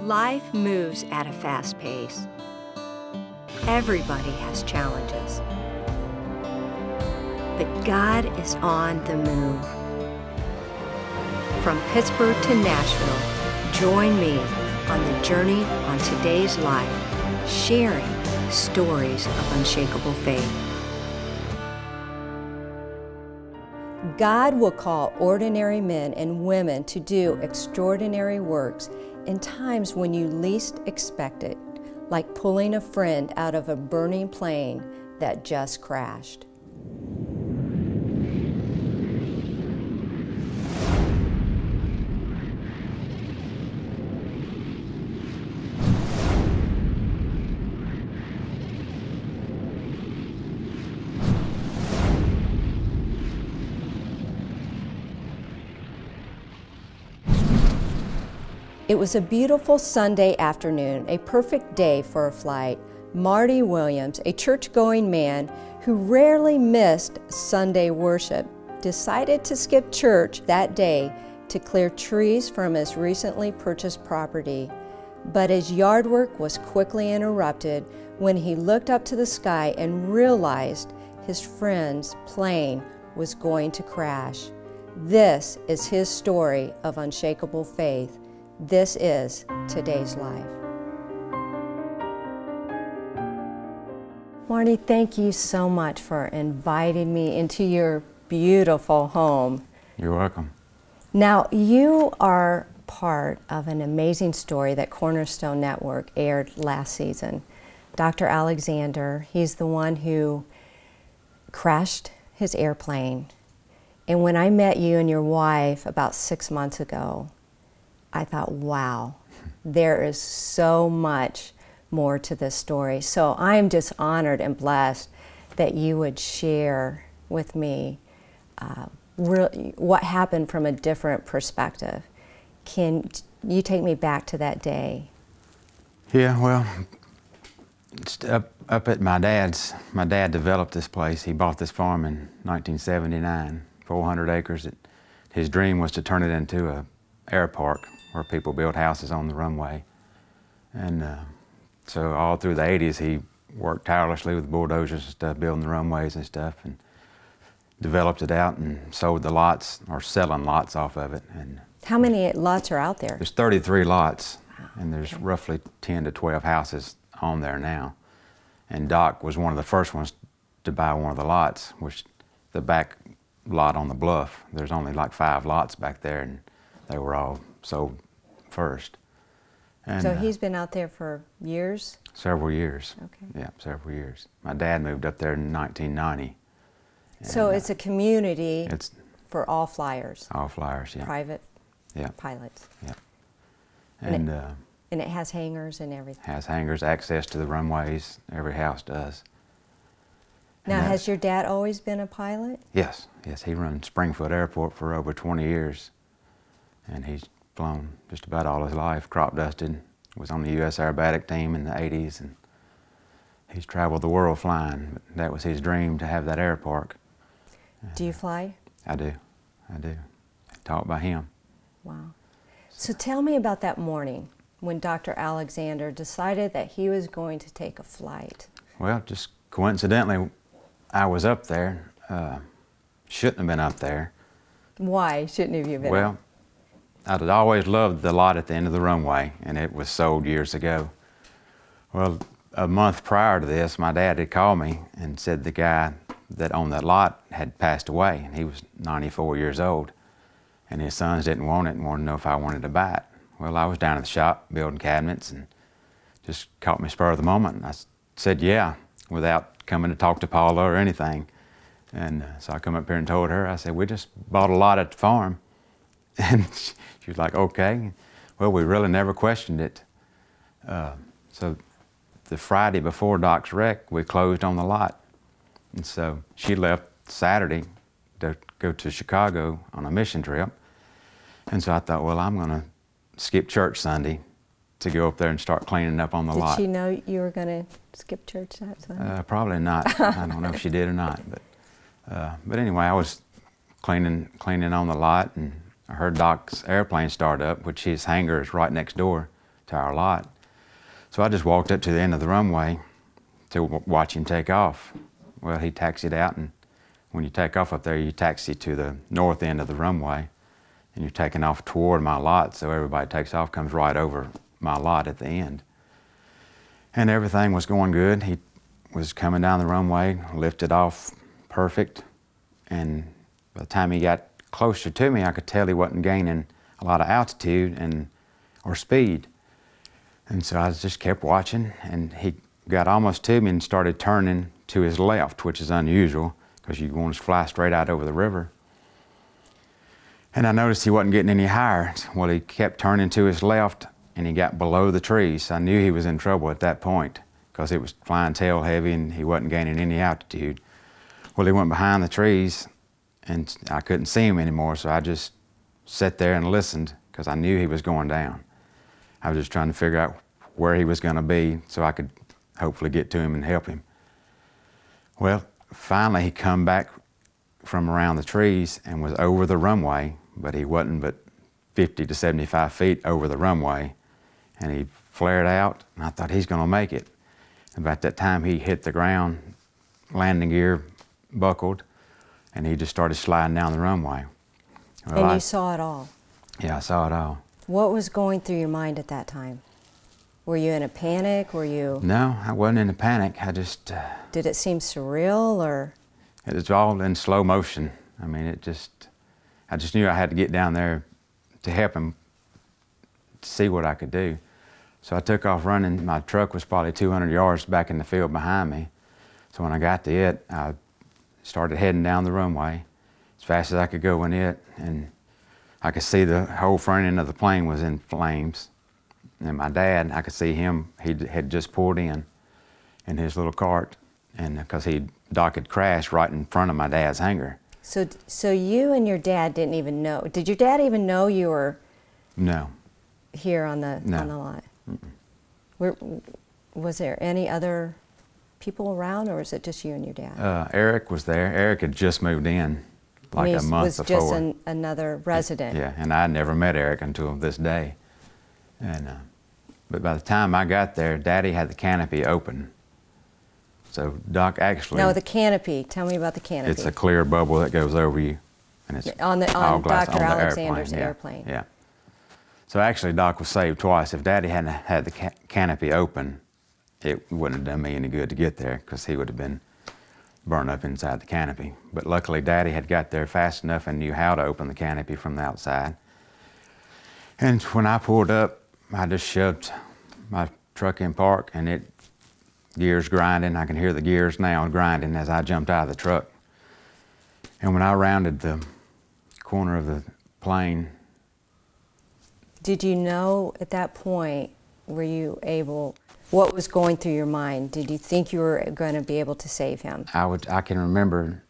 Life moves at a fast pace. Everybody has challenges. But God is on the move. From Pittsburgh to Nashville, join me on the journey on today's life, sharing stories of unshakable faith. God will call ordinary men and women to do extraordinary works in times when you least expect it, like pulling a friend out of a burning plane that just crashed. It was a beautiful Sunday afternoon, a perfect day for a flight. Marty Williams, a church-going man who rarely missed Sunday worship, decided to skip church that day to clear trees from his recently purchased property. But his yard work was quickly interrupted when he looked up to the sky and realized his friend's plane was going to crash. This is his story of unshakable faith. This is today's life. Marty, thank you so much for inviting me into your beautiful home. You're welcome. Now, you are part of an amazing story that Cornerstone Network aired last season. Dr. Alexander, he's the one who crashed his airplane. And when I met you and your wife about 6 months ago, I thought, wow, there is so much more to this story. So I'm just honored and blessed that you would share with me what happened from a different perspective. Can you take me back to that day? Yeah, well, it's up at my dad's. My dad developed this place. He bought this farm in 1979, 400 acres. His dream was to turn it into an air park where people build houses on the runway. And so all through the 80s, he worked tirelessly with bulldozers and stuff, building the runways and stuff, and developed it out and sold the lots, or selling lots off of it. And how many lots are out there? There's 33 lots, wow. And there's roughly 10 to 12 houses on there now. And Doc was one of the first ones to buy one of the lots, which the back lot on the bluff, there's only like 5 lots back there, and they were all sold first. And, so he's been out there for years? Several years. Okay. Yeah, several years. My dad moved up there in 1990. So it's a community it's for all flyers? All flyers, yeah. Private yeah. pilots? Yeah. And it has hangars and everything? Has hangars, access to the runways. Every house does. Now, has your dad always been a pilot? Yes, yes. He run Springfield Airport for over 20 years. And he's flown just about all his life, crop dusted, was on the U.S. aerobatic team in the 80s, and he's traveled the world flying. But that was his dream, to have that air park. Do you fly? I do. Taught by him. Wow. So tell me about that morning when Dr. Alexander decided that he was going to take a flight. Well, just coincidentally, I was up there. Shouldn't have been up there. Why shouldn't have you been? Well, I'd always loved the lot at the end of the runway, and it was sold years ago. Well, a month prior to this, my dad had called me and said the guy that owned that lot had passed away, and he was 94 years old, and his sons didn't want it and wanted to know if I wanted to buy it. Well, I was down at the shop building cabinets, and just caught me spur of the moment, and I said yeah, without coming to talk to Paula or anything. And so I come up here and told her, I said, we just bought a lot at the farm. And she was like, okay. Well, we really never questioned it. So the Friday before Doc's wreck, we closed on the lot. And so she left Saturday to go to Chicago on a mission trip. And so I thought, well, I'm going to skip church Sunday to go up there and start cleaning up on the lot. Did she know you were going to skip church that Sunday? Probably not. I don't know if she did or not. But anyway, I was cleaning on the lot, and I heard Doc's airplane start up, which his hangar is right next door to our lot. So I just walked up to the end of the runway to watch him take off. Well, he taxied out, and when you take off up there, you taxi to the north end of the runway, and you're taking off toward my lot, so everybody takes off, comes right over my lot at the end. And everything was going good. He was coming down the runway, lifted off perfect, and by the time he got closer to me, I could tell he wasn't gaining a lot of altitude or speed. And so I just kept watching, and he got almost to me and started turning to his left, which is unusual because you want to fly straight out over the river. And I noticed he wasn't getting any higher. Well, he kept turning to his left, and he got below the trees. I knew he was in trouble at that point because it was flying tail heavy and he wasn't gaining any altitude. Well, he went behind the trees, and I couldn't see him anymore, so I just sat there and listened because I knew he was going down. I was just trying to figure out where he was going to be so I could hopefully get to him and help him. Well, finally he come back from around the trees and was over the runway, but he wasn't but 50 to 75 feet over the runway, and he flared out, and I thought he's going to make it. About that time he hit the ground, landing gear buckled, and he just started sliding down the runway. Well, And you saw it all? Yeah, I saw it all. What was going through your mind at that time? Were you in a panic? Were you... No, I wasn't in a panic. I just... Did it seem surreal, or...? It was all in slow motion. I mean, I just knew I had to get down there to help him, to see what I could do. So I took off running. My truck was probably 200 yards back in the field behind me. So when I got to it, I started heading down the runway as fast as I could go in it, and I could see the whole front end of the plane was in flames. And my dad, I could see him, he had just pulled in his little cart, and because Doc had crashed right in front of my dad's hangar. So you and your dad didn't even know. Did your dad even know you were... No. Here on the lot? Was there any other people around, or was it just you and your dad? Eric was there. Eric had just moved in like a month before. Was just another resident. Yeah, and I never met Eric until this day. And but by the time I got there, Daddy had the canopy open. So Doc actually... No, the canopy. Tell me about the canopy. It's a clear bubble that goes over you, and it's on all glass Dr. on the Alexander's airplane. airplane. Yeah. So actually, Doc was saved twice. If Daddy hadn't had the canopy open, it wouldn't have done me any good to get there because he would have been burned up inside the canopy. But luckily, Daddy had got there fast enough and knew how to open the canopy from the outside. And when I pulled up, I just shoved my truck in park, and gears grinding. I can hear the gears now grinding as I jumped out of the truck. And when I rounded the corner of the plane... Did you know at that point, were you able, what was going through your mind? Did you think you were going to be able to save him? I can remember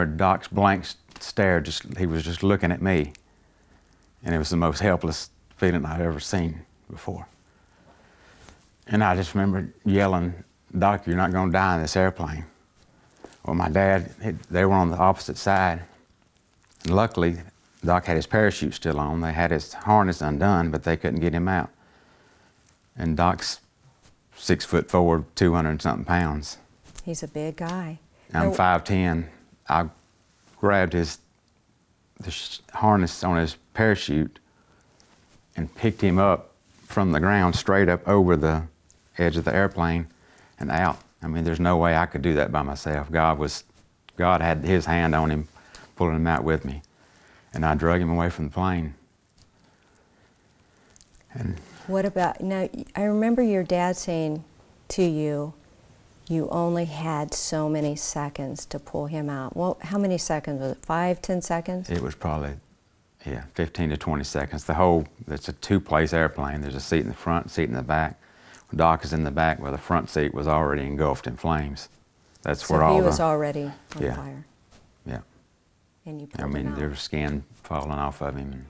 Doc's blank stare, he was just looking at me. And it was the most helpless feeling I'd ever seen before. And I just remember yelling, "Doc, you're not going to die in this airplane." Well, my dad, they were on the opposite side. And luckily, Doc had his parachute still on. They had his harness undone, but they couldn't get him out. And Doc's 6'4", 200-something pounds. He's a big guy. I'm 5'10". I grabbed the harness on his parachute and picked him up from the ground straight up over the edge of the airplane and out. I mean, there's no way I could do that by myself. God had his hand on him, pulling him out with me. And I drug him away from the plane. And what about, now, I remember your dad saying to you, you only had so many seconds to pull him out. Well, how many seconds was it? 5, 10 seconds? It was probably, 15 to 20 seconds. It's a two-place airplane. There's a seat in the front, seat in the back. Doc is in the back where the front seat was already engulfed in flames. That's where all he was already on fire. Yeah. And you pulled him out. There was skin falling off of him,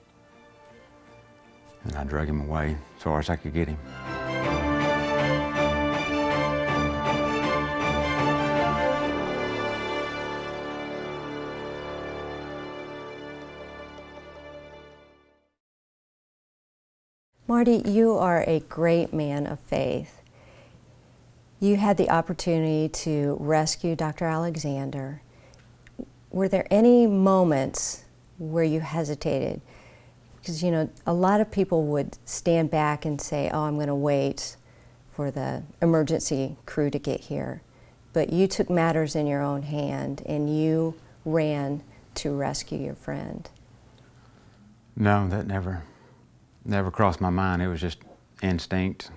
and I drug him away as far as I could get him. Marty, you are a great man of faith. You had the opportunity to rescue Dr. Alexander. Were there any moments where you hesitated? Because, you know, a lot of people would stand back and say, oh, I'm going to wait for the emergency crew to get here. But you took matters in your own hand and you ran to rescue your friend. No, that never crossed my mind. It was just instinct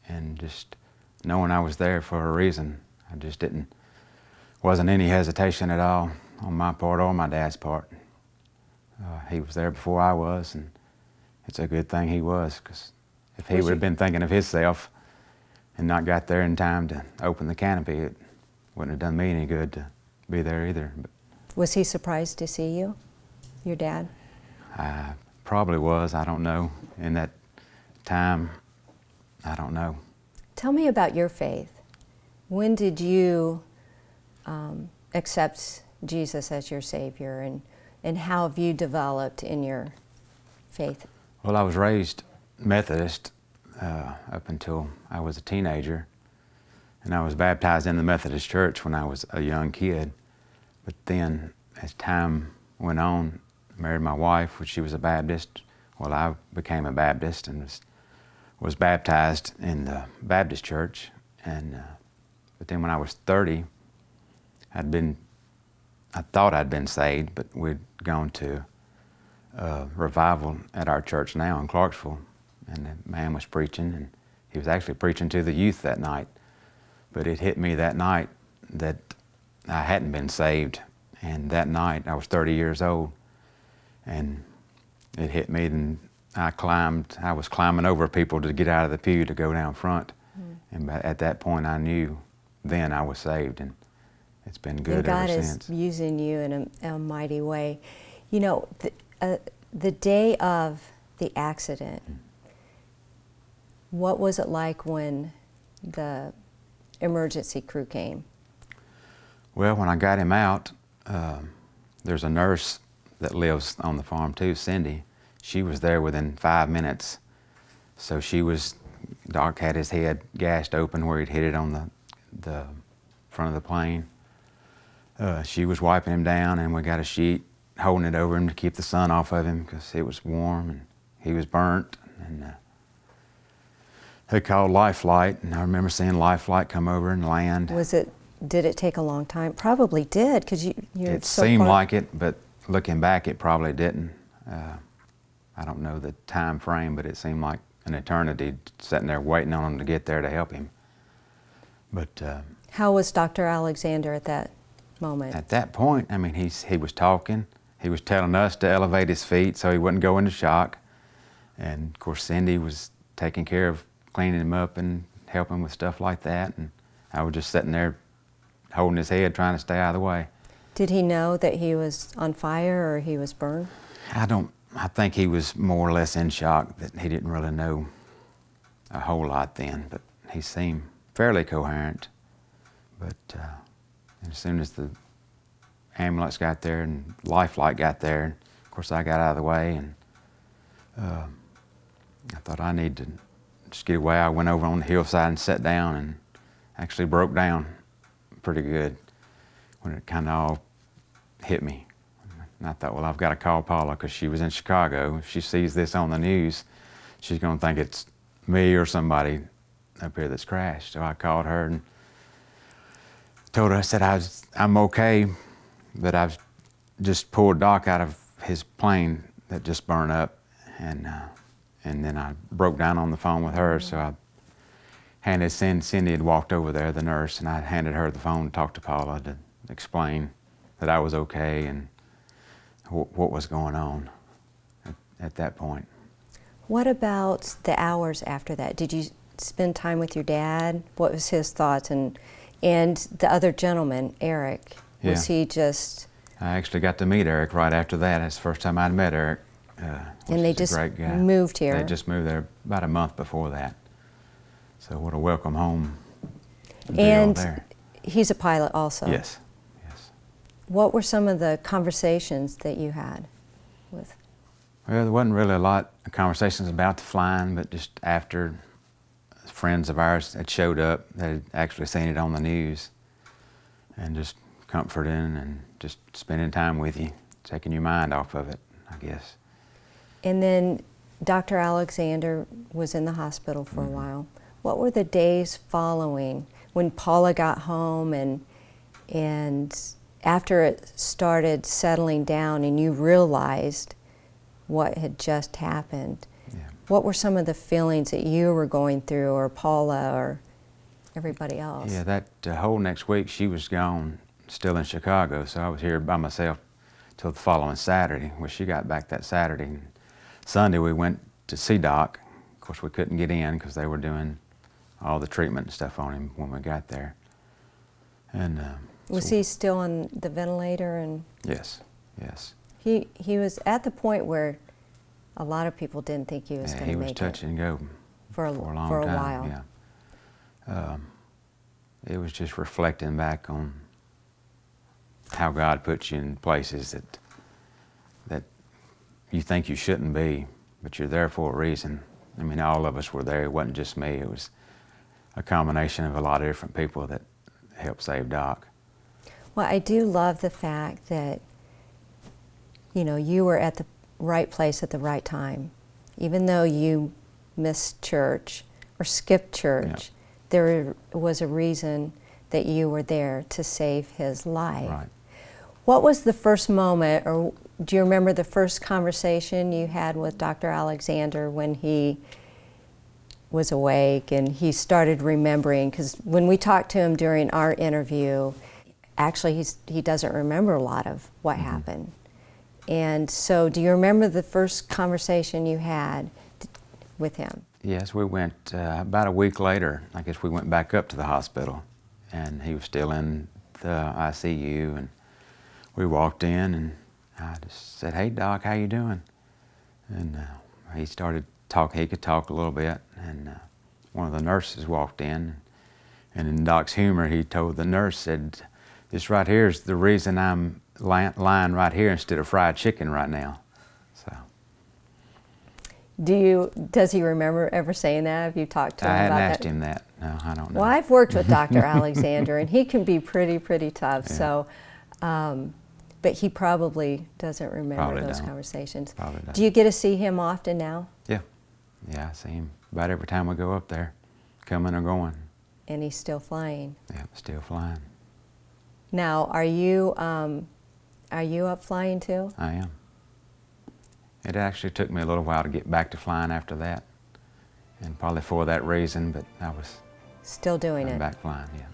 and just knowing I was there for a reason. I just wasn't any hesitation at all on my part or my dad's part. He was there before I was, and it's a good thing he was, because if he would have been thinking of himself and not got there in time to open the canopy, it wouldn't have done me any good to be there either. But was he surprised to see you, your dad? I probably was. I don't know. In that time, I don't know. Tell me about your faith. When did you accept Jesus as your Savior, and how have you developed in your faith? Well, I was raised Methodist up until I was a teenager, and I was baptized in the Methodist church when I was a young kid. But then, as time went on, I married my wife, which she was a Baptist. Well, I became a Baptist and was baptized in the Baptist church. And but then when I was 30, I thought I'd been saved, but we'd gone to a revival at our church now in Clarksville, and the man was preaching, and he was actually preaching to the youth that night. But it hit me that night that I hadn't been saved, and that night I was 30 years old, and it hit me, and I was climbing over people to get out of the pew to go down front. And at that point I knew then I was saved, and it's been good ever since. God is using you in a mighty way. You know, the day of the accident, what was it like when the emergency crew came? Well, when I got him out, there's a nurse that lives on the farm too, Cindy. She was there within 5 minutes. So Doc had his head gashed open where he'd hit it on the front of the plane. She was wiping him down, and we got a sheet holding it over him to keep the sun off of him because it was warm and he was burnt. And they called Life Flight, and I remember seeing Life Flight come over and land. Did it take a long time? Probably did, because you're It so seemed far. like it, but looking back, it probably didn't. I don't know the time frame, but it seemed like an eternity sitting there waiting on him to get there to help him. But how was Dr. Alexander at that moment? at that point, I mean, he was talking. He was telling us to elevate his feet so he wouldn't go into shock. And of course, Cindy was taking care of cleaning him up and helping with stuff like that. And I was just sitting there holding his head, trying to stay out of the way. Did he know that he was on fire or he was burned? I think he was more or less in shock, that he didn't really know a whole lot then, but he seemed fairly coherent. But as soon as the ambulance got there and Life Flight got there, of course I got out of the way, and I thought I need to just get away. I went over on the hillside and sat down, and actually broke down pretty good when it kind of all hit me. And I thought, well, I've got to call Paula, because she was in Chicago. If she sees this on the news, she's going to think it's me or somebody up here that's crashed. So I called her and told her, I said, I'm okay, but I've just pulled Doc out of his plane that just burned up. And then I broke down on the phone with her, so I handed Cindy had walked over there, the nurse, and I handed her the phone to talk to Paula to explain that I was okay and what was going on at that point. What about the hours after that? Did you spend time with your dad? What was his thoughts? And the other gentleman, Eric, was he just... I actually got to meet Eric right after that. That's the first time I'd met Eric. And they just great guy. moved here? They just moved there about a month before that. So what a welcome home deal and there. He's a pilot also? Yes, yes. What were some of the conversations that you had with Well, there wasn't really a lot of conversations about the flying, but just after friends of ours had showed up, they had actually seen it on the news, and just comforting and just spending time with you, taking your mind off of it, I guess. And then Dr. Alexander was in the hospital for a while. What were the days following when Paula got home and after it started settling down and you realized what had just happened? Yeah. What were some of the feelings that you were going through, or Paula, or everybody else? Yeah, that whole next week she was gone, still in Chicago, so I was here by myself till the following Saturday. Well, she got back that Saturday. And Sunday we went to see Doc. Of course, we couldn't get in because they were doing all the treatment and stuff on him when we got there. And was he still on the ventilator? And yes, yes. He was at the point where a lot of people didn't think he was going to make it. He was touch and go for a long time. For a while. Yeah. It was just reflecting back on how God puts you in places that you think you shouldn't be, but you're there for a reason. I mean, all of us were there. It wasn't just me. It was a combination of a lot of different people that helped save Doc. Well, I do love the fact that, you know, you were at the right place at the right time. Even though you missed church or skipped church, Yeah. there was a reason that you were there to save his life. Right. What was the first moment, or do you remember the first conversation you had with Dr. Alexander when he was awake and he started remembering? Because when we talked to him during our interview, actually he doesn't remember a lot of what happened. And so do you remember the first conversation you had with him? Yes, we went about a week later. I guess we went back up to the hospital, and he was still in the ICU, and we walked in, and I just said, "Hey, Doc, how you doing?" And he started talking. He could talk a little bit, and one of the nurses walked in, and in Doc's humor, he told the nurse, said, "This right here is the reason I'm lying right here instead of fried chicken right now." So. Does he remember ever saying that? Have you talked to him about that? I hadn't asked him that. No, I don't know. Well, I've worked with Dr. Alexander, and he can be pretty tough. Yeah. So, but he probably doesn't remember Probably those don't. conversations. Probably don't. Do you get to see him often now? Yeah. Yeah, I see him about every time we go up there, coming or going. And he's still flying. Yeah, still flying. Now, are you up flying too? I am. It actually took me a little while to get back to flying after that, and probably for that reason, but I was Still doing it. back flying, yeah.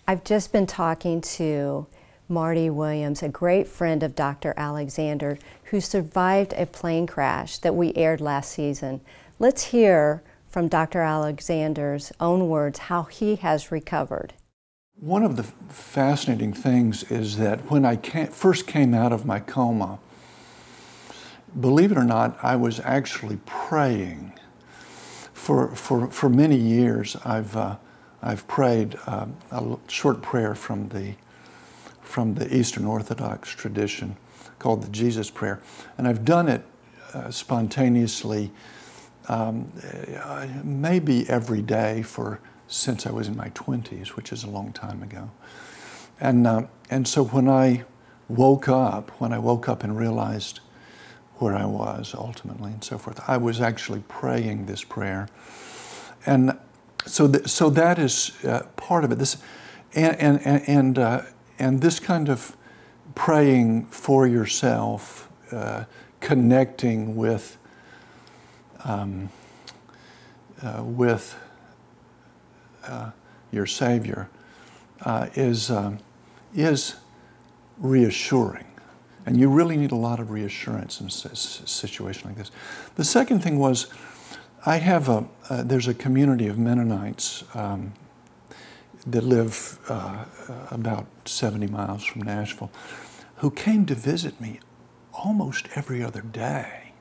I've just been talking to Marty Williams, a great friend of Dr. Alexander, who survived a plane crash that we aired last season. Let's hear from Dr. Alexander's own words how he has recovered. One of the fascinating things is that when I first came out of my coma, believe it or not, I was actually praying. For many years, I've prayed a short prayer from the Eastern Orthodox tradition called the Jesus Prayer, and I've done it spontaneously, maybe every day since I was in my 20s, which is a long time ago. And so when I woke up and realized where I was ultimately and so forth, I was actually praying this prayer, and so that is part of it. This and this kind of praying for yourself, connecting with your Savior is reassuring, and you really need a lot of reassurance in a situation like this. The second thing was, I have there's a community of Mennonites that live about 70 miles from Nashville, who came to visit me almost every other day.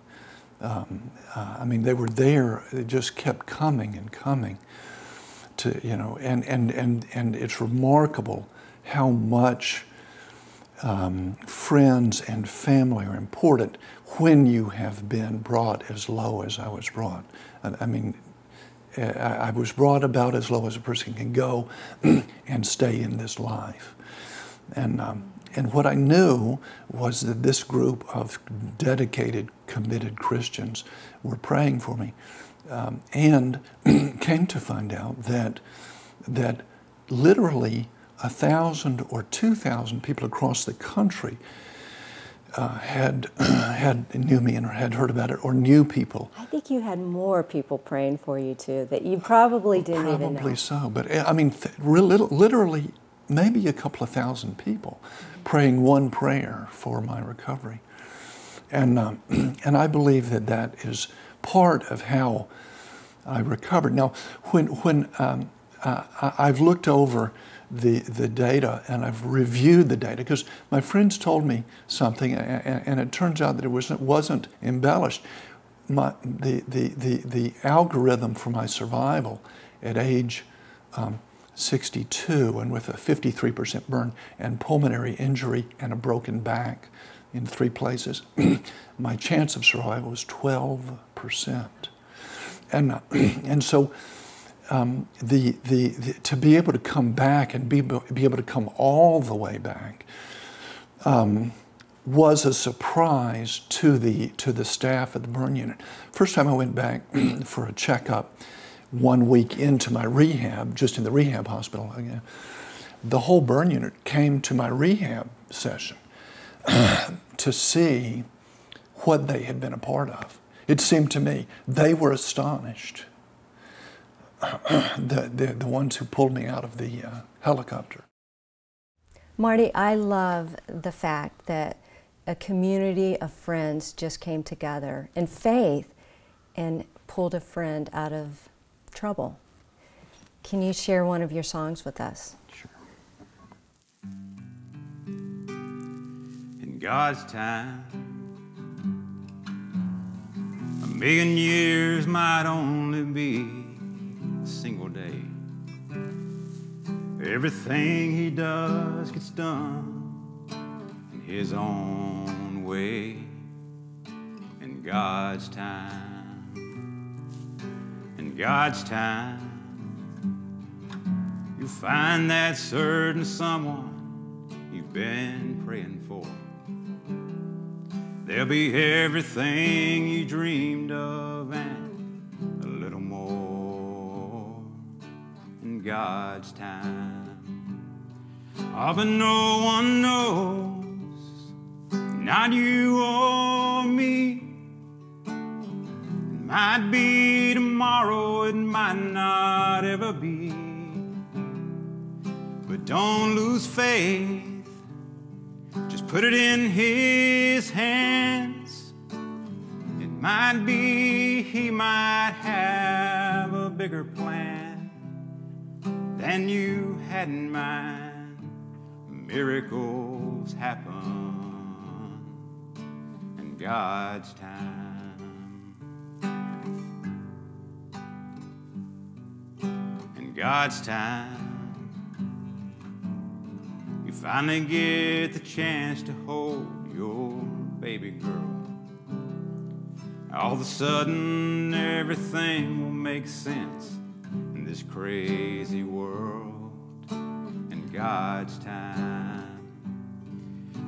I mean, they were there. They just kept coming and coming. And it's remarkable how much friends and family are important when you have been brought as low as I was brought. I mean, I was brought about as low as a person can go and stay in this life. And what I knew was that this group of dedicated, committed Christians were praying for me, and came to find out that literally 1,000 or 2,000 people across the country had knew me and had heard about it, or knew people. I think you had more people praying for you too that you probably didn't even know. Probably so, but I mean, literally, maybe a couple of thousand people praying one prayer for my recovery, and I believe that is part of how I recovered. Now, when I've looked over the data and I've reviewed the data, because my friends told me something, and it turns out that it wasn't embellished. The algorithm for my survival at age 62, and with a 53% burn and pulmonary injury and a broken back in 3 places, my chance of survival was 12%. And so to be able to come back and be able to come all the way back was a surprise to the staff at the burn unit. First time I went back for a checkup 1 week into my rehab, just in the rehab hospital again, the whole burn unit came to my rehab session to see what they had been a part of. It seemed to me they were astonished, the ones who pulled me out of the helicopter. Marty, I love the fact that a community of friends just came together in faith and pulled a friend out of trouble. Can you share one of your songs with us? Sure. In God's time, 1,000,000 years might only be a single day. Everything he does gets done in his own way. In God's time, in God's time, you'll find that certain someone you've been praying for. There'll be everything you dreamed of and a little more in God's time. Oh, but no one knows, not you or me. It might be tomorrow, it might not ever be. But don't lose faith. Just put it in his hands. It might be he might have a bigger plan than you had in mind. Miracles happen in God's time. In God's time, you finally get the chance to hold your baby girl. All of a sudden, everything will make sense in this crazy world. In God's time,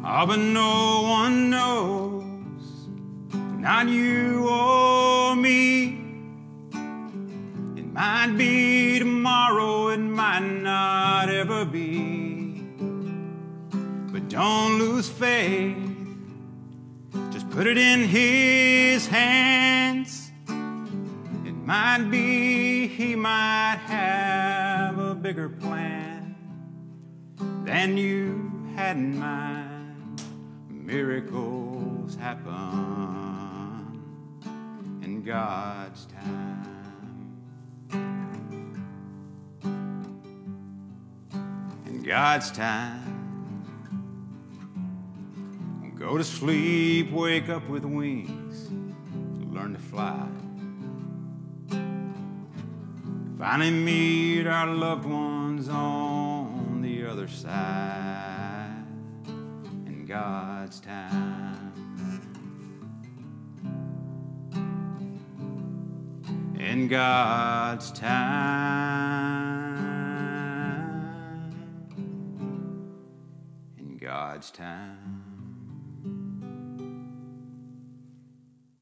oh, but no one knows, not you or me. It might be tomorrow, it might not ever be. But don't lose faith. Just put it in his hands. It might be he might have a bigger plan than you had in mind. Miracles happen in God's time. In God's time, go to sleep, wake up with wings, learn learn to fly. Finally meet our loved ones on the other side in God's time. In God's time. In God's time.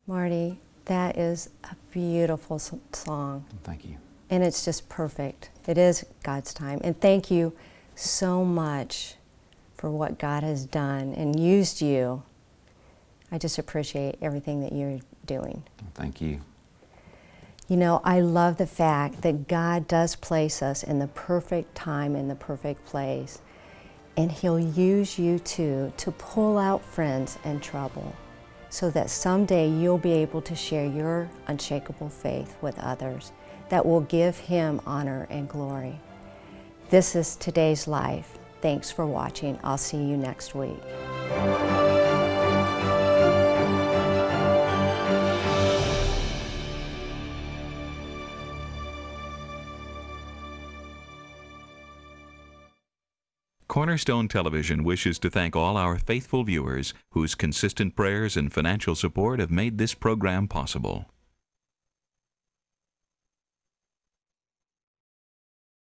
Marty, that is a beautiful song. Thank you. And it's just perfect. It is God's time. And thank you so much for what God has done and used you. I just appreciate everything that you're doing. Thank you. You know, I love the fact that God does place us in the perfect time, in the perfect place. And He'll use you too to pull out friends in trouble so that someday you'll be able to share your unshakable faith with others that will give Him honor and glory. This is today's life. Thanks for watching. I'll see you next week. Cornerstone Television wishes to thank all our faithful viewers whose consistent prayers and financial support have made this program possible.